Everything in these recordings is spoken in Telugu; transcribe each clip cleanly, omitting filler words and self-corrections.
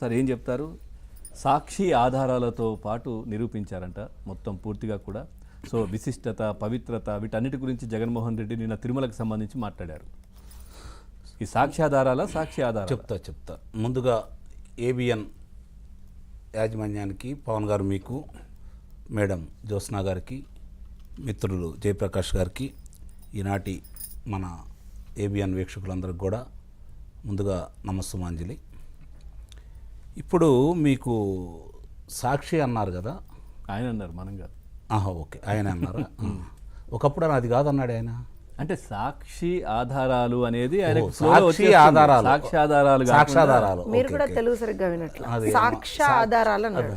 సార్ ఏం చెప్తారు? సాక్షి ఆధారాలతో పాటు నిరూపించారంట మొత్తం పూర్తిగా కూడా. సో విశిష్టత, పవిత్రత, వీటన్నిటి గురించి జగన్మోహన్ రెడ్డి నిన్న తిరుమలకు సంబంధించి మాట్లాడారు. ఈ సాక్ష్యాధారాల చెప్తా ముందుగా ఏబిఎన్ యాజమాన్యానికి, పవన్ గారు, మీకు, మేడం జ్యోత్స్నా గారికి, మిత్రులు జయప్రకాష్ గారికి, ఈనాటి మన ఏబిఎన్ వీక్షకులందరికీ కూడా ముందుగా నమస్సుమాంజలి. ఇప్పుడు మీకు సాక్షి అన్నారు కదా, ఆయన అన్నారు, మనం కాదు. ఓకే, ఆయన అన్నారా? ఒకప్పుడు అది కాదన్నాడు ఆయన. అంటే సాక్షి ఆధారాలు అనేది సాక్ష్యాధారాలు మీరు కూడా తెలుగు సరిగ్గా వినట్లు సాక్ష్యాధారాలు అన్నాడు.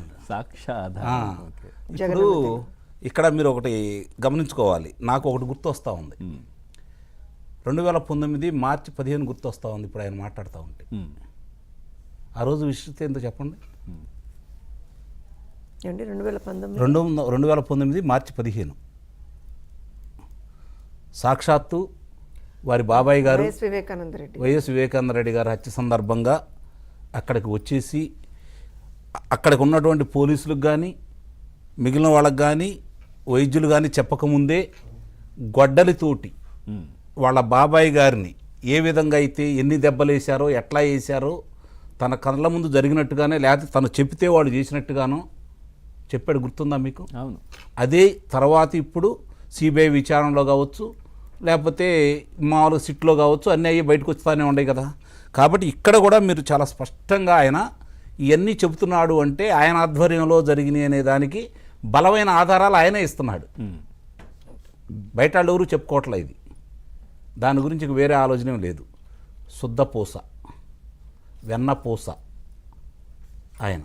ఇప్పుడు ఇక్కడ మీరు ఒకటి గమనించుకోవాలి. నాకు ఒకటి గుర్తొస్తూ ఉంది. 2019 మార్చి 15 గుర్తొస్తూ ఉంది ఇప్పుడు ఆయన మాట్లాడుతూ ఉంటే. ఆ రోజు విశిష్టత ఏంటో చెప్పండి. 2019 మార్చి 15 సాక్షాత్తు వారి బాబాయ్ గారు వైఎస్ వివేకానంద రెడ్డి గారు హత్య సందర్భంగా అక్కడికి వచ్చేసి అక్కడికి ఉన్నటువంటి పోలీసులకు కానీ మిగిలిన వాళ్ళకి కానీ వైద్యులు కానీ చెప్పకముందే గొడ్డలితోటి వాళ్ళ బాబాయ్ గారిని ఏ విధంగా అయితే ఎన్ని దెబ్బలు వేశారో, ఎట్లా వేశారో తన కళ్ళ ముందు జరిగినట్టుగానే, లేకపోతే తను చెప్తే వాడు చేసినట్టుగానో చెప్పాడు. గుర్తుందా మీకు? అవును. అదే తర్వాత ఇప్పుడు సిబిఐ విచారణలో కావచ్చు, లేకపోతే మామూలు సిట్లో కావచ్చు, అన్నీ అయ్యి బయటకు వస్తానే ఉన్నాయి కదా. కాబట్టి ఇక్కడ కూడా మీరు చాలా స్పష్టంగా ఆయన ఇవన్నీ చెబుతున్నాడు అంటే ఆయన ఆధ్వర్యంలో జరిగినాయి అనే దానికి బలమైన ఆధారాలు ఆయనే ఇస్తున్నాడు. బయట వాళ్ళు ఎవరు చెప్పుకోవట్లే. ఇది దాని గురించి వేరే ఆలోచన లేదు. శుద్ధపూస, వెన్నపూస ఆయన.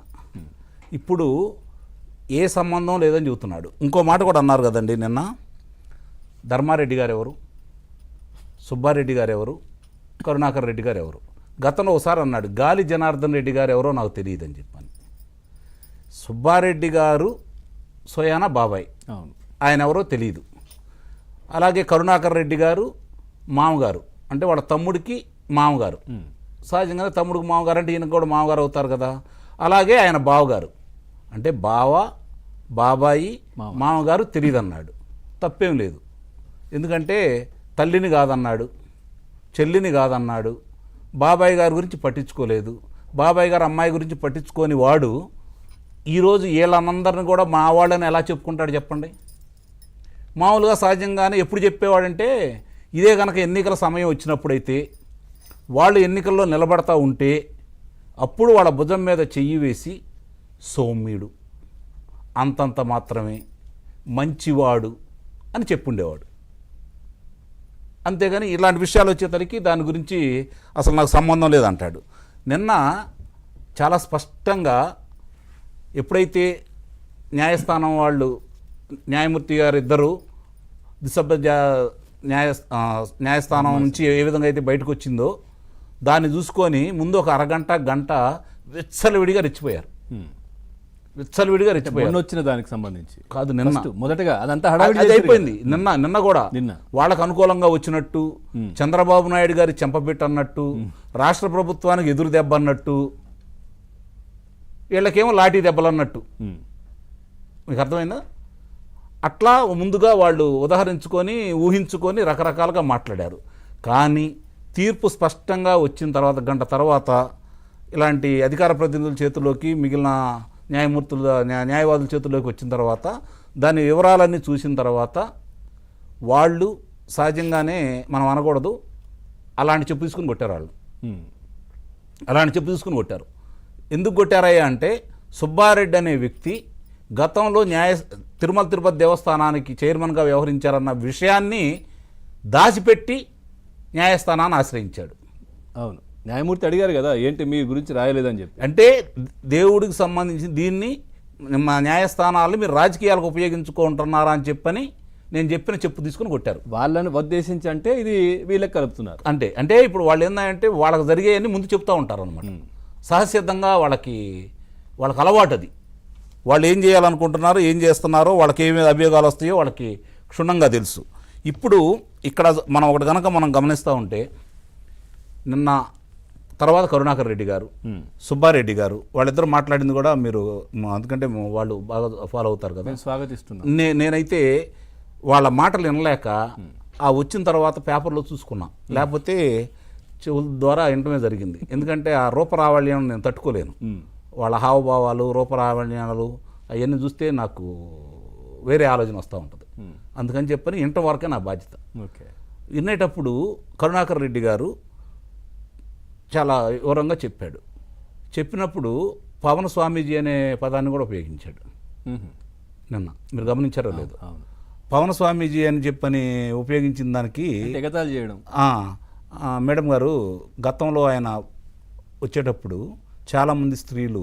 ఇప్పుడు ఏ సంబంధం లేదని చెబుతున్నాడు. ఇంకో మాట కూడా అన్నారు కదండి నిన్న. ధర్మారెడ్డి గారు ఎవరు, సుబ్బారెడ్డి గారు ఎవరు, కరుణాకర్ రెడ్డి గారు ఎవరు? గతంలో ఒకసారి అన్నాడు గాలి జనార్దన్ రెడ్డి గారు ఎవరో నాకు తెలియదని చెప్పాను. సుబ్బారెడ్డి గారు సోయానా బాబాయ్, ఆయన ఎవరో తెలియదు. అలాగే కరుణాకర్ రెడ్డి గారు మామగారు, అంటే వాళ్ళ తమ్ముడికి మామగారు. సహజంగానే తమ్ముడికి మామగారు అంటే ఈయనకు కూడా మామగారు అవుతారు కదా. అలాగే ఆయన బావగారు, అంటే బావ, బాబాయి, మామగారు తెలియదు అన్నాడు. తప్పేం లేదు. ఎందుకంటే తల్లిని కాదన్నాడు, చెల్లిని కాదన్నాడు, బాబాయ్ గారి గురించి పట్టించుకోలేదు. బాబాయ్ గారు అమ్మాయి గురించి పట్టించుకోని వాడు ఈరోజు వీళ్ళందరిని కూడా మా వాళ్ళని ఎలా చెప్పుకుంటాడు చెప్పండి? మామూలుగా సహజంగానే ఎప్పుడు చెప్పేవాడంటే ఇదే కనుక ఎన్నికల సమయం వచ్చినప్పుడైతే వాళ్ళు ఎన్నికల్లో నిలబడతా ఉంటే అప్పుడు వాళ్ళ భుజం మీద చెయ్యి వేసి సౌమ్యుడు, అంతంత మాత్రమే, మంచివాడు అని చెప్పుండేవాడు. అంతేగాని ఇలాంటి విషయాలు వచ్చేసరికి దాని గురించి అసలు నాకు సంబంధం లేదంటాడు. నిన్న చాలా స్పష్టంగా ఎప్పుడైతే న్యాయస్థానం వాళ్ళు, న్యాయమూర్తి గారు ఇద్దరు దిశభ్య న్యాయస్థానం నుంచి ఏ విధంగా అయితే బయటకు వచ్చిందో దాన్ని చూసుకొని ముందు ఒక అరగంట, గంట విచ్చలవిడిగా రెచ్చిపోయారు. వచ్చిన దానికి సంబంధించి కాదు, నిన్న మొదటగా అదంతా అయిపోయింది. నిన్న కూడా వాళ్ళకు అనుకూలంగా వచ్చినట్టు, చంద్రబాబు నాయుడు గారి చెంపపెట్టన్నట్టు, రాష్ట్ర ప్రభుత్వానికి ఎదురు దెబ్బ అన్నట్టు, వీళ్ళకేమో లాఠీ దెబ్బలు అన్నట్టు. మీకు అర్థమైందా? అట్లా ముందుగా వాళ్ళు ఉదాహరించుకొని, ఊహించుకొని రకరకాలుగా మాట్లాడారు. కానీ తీర్పు స్పష్టంగా వచ్చిన తర్వాత, గంట తర్వాత, ఇలాంటి అధికార ప్రతినిధుల చేతుల్లోకి, మిగిలిన న్యాయవాదుల చేతుల్లోకి వచ్చిన తర్వాత, దాని వివరాలన్నీ చూసిన తర్వాత వాళ్ళు సహజంగానే మనం అనకూడదు, అలాంటి చెప్పు తీసుకుని కొట్టారు. వాళ్ళు అలాంటి చెప్పు తీసుకుని కొట్టారు. ఎందుకు కొట్టారయ్యా అంటే సుబ్బారెడ్డి అనే వ్యక్తి గతంలో తిరుమల తిరుపతి దేవస్థానానికి చైర్మన్గా వ్యవహరించారన్న విషయాన్ని దాచిపెట్టి న్యాయస్థానాన్ని ఆశ్రయించాడు. అవును, న్యాయమూర్తి అడిగారు కదా, ఏంటి మీ గురించి రాయలేదని చెప్పి. అంటే దేవుడికి సంబంధించి దీన్ని మా న్యాయస్థానాలను మీరు రాజకీయాలకు ఉపయోగించుకుంటున్నారా అని చెప్పని నేను చెప్పిన చెప్పు తీసుకుని కొట్టారు. వాళ్ళని ఉద్దేశించి అంటే ఇది వీళ్ళకి కలుపుతున్నారు. అంటే ఇప్పుడు వాళ్ళు ఏంటంటే వాళ్ళకి జరిగేవన్నీ ముందు చెప్తూ ఉంటారు అనమాట. సహసిద్ధంగా వాళ్ళకి అలవాటు అది. వాళ్ళు ఏం చేయాలనుకుంటున్నారో, ఏం చేస్తున్నారో, వాళ్ళకి ఏమి అభియోగాలు వస్తాయో వాళ్ళకి క్షుణ్ణంగా తెలుసు. ఇప్పుడు ఇక్కడ మనం ఒకటి కనుక మనం గమనిస్తూ ఉంటే, నిన్న తర్వాత కరుణాకర్ రెడ్డి గారు, సుబ్బారెడ్డి గారు, వాళ్ళిద్దరు మాట్లాడింది కూడా మీరు ఎందుకంటే వాళ్ళు బాగా ఫాలో అవుతారు కదా, నేను స్వాగతిస్తున్నాను. నేనైతే వాళ్ళ మాటలు వినలేక ఆ వచ్చిన తర్వాత పేపర్లో చూసుకున్నా, లేకపోతే చెవుల ద్వారా వినటమే జరిగింది. ఎందుకంటే ఆ రూపరావళ్యం నేను తట్టుకోలేను. వాళ్ళ హావభావాలు, రూపరావళ్యాలు అవన్నీ చూస్తే నాకు వేరే ఆలోచన వస్తూ ఉంటుంది. అందుకని చెప్పని ఇంటర్ వరకే నా బాధ్యత. ఓకే. వినేటప్పుడు కరుణాకర్ రెడ్డి గారు చాలా వివరంగా చెప్పాడు. చెప్పినప్పుడు పవన్ స్వామీజీ అనే పదాన్ని కూడా ఉపయోగించాడు నిన్న. మీరు గమనించారో లేదు? అవును. పవన్ స్వామీజీ అని చెప్పని ఉపయోగించిన దానికి ఎగతాళి చేయడం. మేడం గారు గతంలో ఆయన వచ్చేటప్పుడు చాలామంది స్త్రీలు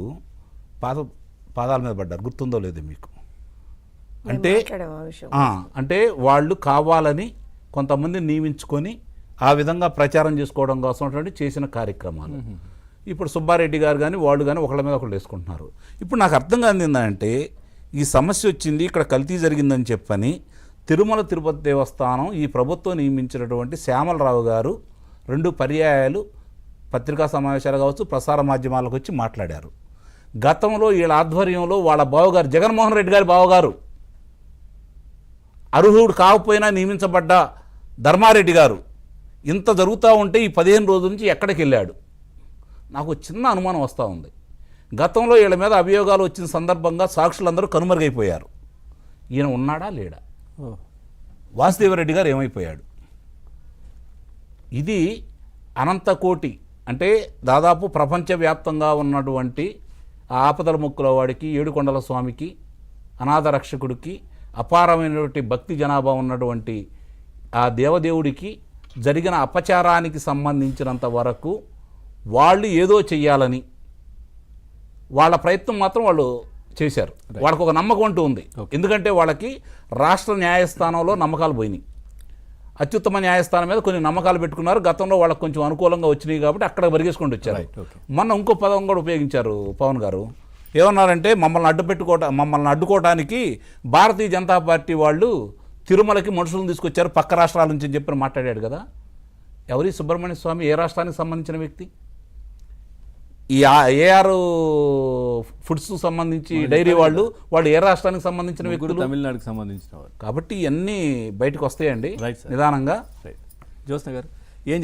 పాదాల మీద పడ్డారు, గుర్తుందో లేదో మీకు? అంటే అంటే వాళ్ళు కావాలని కొంతమంది నియమించుకొని ఆ విధంగా ప్రచారం చేసుకోవడం కోసం చేసిన కార్యక్రమాలు. ఇప్పుడు సుబ్బారెడ్డి గారు కానీ వాళ్ళు కానీ ఒకళ్ళ మీద ఒకళ్ళు వేసుకుంటున్నారు. ఇప్పుడు నాకు అర్థం కాదు ఏంటంటే, ఈ సమస్య వచ్చింది, ఇక్కడ కల్తీ జరిగిందని చెప్పని తిరుమల తిరుపతి దేవస్థానం ఈ ప్రభుత్వం నియమించినటువంటి శ్యామలరావు గారు 2 పర్యాయాలు పత్రికా సమావేశాలు కావచ్చు, ప్రసార మాధ్యమాలకు వచ్చి మాట్లాడారు. గతంలో వీళ్ళ ఆధ్వర్యంలో వాళ్ళ బావగారు జగన్మోహన్ రెడ్డి గారి బావగారు, అర్హుడు కాకపోయినా నియమించబడ్డ ధర్మారెడ్డి గారు ఇంత జరుగుతూ ఉంటే ఈ 15 రోజుల నుంచి ఎక్కడికి వెళ్ళాడు? నాకు చిన్న అనుమానం వస్తూ ఉంది. గతంలో వీళ్ళ మీద అభియోగాలు వచ్చిన సందర్భంగా సాక్షులందరూ కనుమరుగైపోయారు. ఈయన ఉన్నాడా లేడా? వాసుదేవరెడ్డి గారు ఏమైపోయాడు? ఇది అనంతకోటి, అంటే దాదాపు ప్రపంచవ్యాప్తంగా ఉన్నటువంటి ఆ ఆపదల ముక్కుల వాడికి, ఏడుకొండల స్వామికి, అనాథ రక్షకుడికి అపారమైనటువంటి భక్తి జనాభా ఉన్నటువంటి ఆ దేవదేవుడికి జరిగిన అపచారానికి సంబంధించినంత వరకు వాళ్ళు ఏదో చెయ్యాలని వాళ్ళ ప్రయత్నం మాత్రం వాళ్ళు చేశారు. వాళ్ళకు ఒక నమ్మకం అంటూ ఉంది. ఎందుకంటే వాళ్ళకి రాష్ట్ర న్యాయస్థానంలో నమ్మకాలు పోయినాయి. అత్యుత్తమ న్యాయస్థానం మీద కొన్ని నమ్మకాలు పెట్టుకున్నారు. గతంలో వాళ్ళకు కొంచెం అనుకూలంగా వచ్చినాయి కాబట్టి అక్కడ బరిగేసుకుంటూ వచ్చారు. మొన్న ఇంకో పదం కూడా ఉపయోగించారు పవన్ గారు. ఏమన్నారంటే, మమ్మల్ని అడ్డుకోవడానికి భారతీయ జనతా పార్టీ వాళ్ళు తిరుమలకి మనుషులను తీసుకొచ్చారు పక్క రాష్ట్రాల నుంచి అని చెప్పి మాట్లాడాడు కదా. ఎవరి సుబ్రహ్మణ్య స్వామి ఏ రాష్ట్రానికి సంబంధించిన వ్యక్తి? ఈ ఏఆర్ ఫుడ్స్ సంబంధించి డైరీ వాళ్ళు ఏ రాష్ట్రానికి సంబంధించిన వ్యక్తులు? తమిళనాడుకి సంబంధించిన వారు. కాబట్టి ఇవన్నీ బయటకు వస్తాయండి నిదానంగా. జ్యోత్స్న గారు ఏం చెప్తారు?